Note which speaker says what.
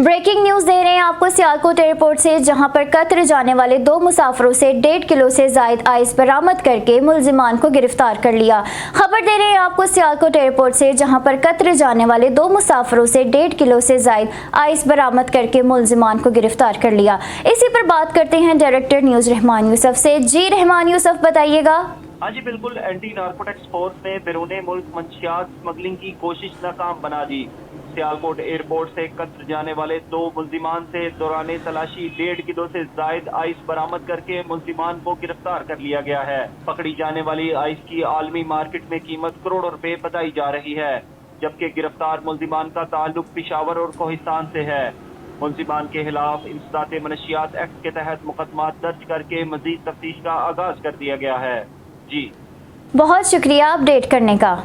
Speaker 1: Breaking news दे रहे हैं आपको सियालकोट एयरपोर्ट से, जहां पर कतर जाने वाले 2 मुसाफिरों से 1.5 किलो से जायद आइस बरामद करके मुलजिमान को गिरफ्तार कर लिया। खबर दे रहे हैं आपको सियालकोट एयरपोर्ट से, जहां पर कतर जाने वाले 2 मुसाफिरों से 1.5 किलो से जायद आइस बरामद करके मुलजिमान को गिरफ्तार कर लिया। इसी पर बात करते हैं डायरेक्टर न्यूज रहमान यूसुफ से। जी रहमान यूसुफ, बताइएगा।
Speaker 2: हाँ जी बिल्कुल, एंटी नारकोटिक्स फोर्स ने बैरूने मुल्क मंशियात स्मगलिंग की कोशिश नाकाम बना दी। सियालकोट एयरपोर्ट से कतर जाने वाले 2 मुल्जिमान से दौरान तलाशी 1.5 किलो से जायद आइस बरामद करके मुल्जिमान को गिरफ्तार कर लिया गया है। पकड़ी जाने वाली आइस की आलमी मार्केट में कीमत करोड़ों रुपए बताई जा रही है, जबकि गिरफ्तार मुल्जिमान का ताल्लुक पेशावर और कोहिस्तान से है। मुल्जिमान के खिलाफ इंसदाद मनशियात एक्ट के तहत मुकदमा दर्ज करके मजीद तफ्तीश का आगाज कर दिया गया है। जी
Speaker 1: बहुत शुक्रिया अपडेट करने का।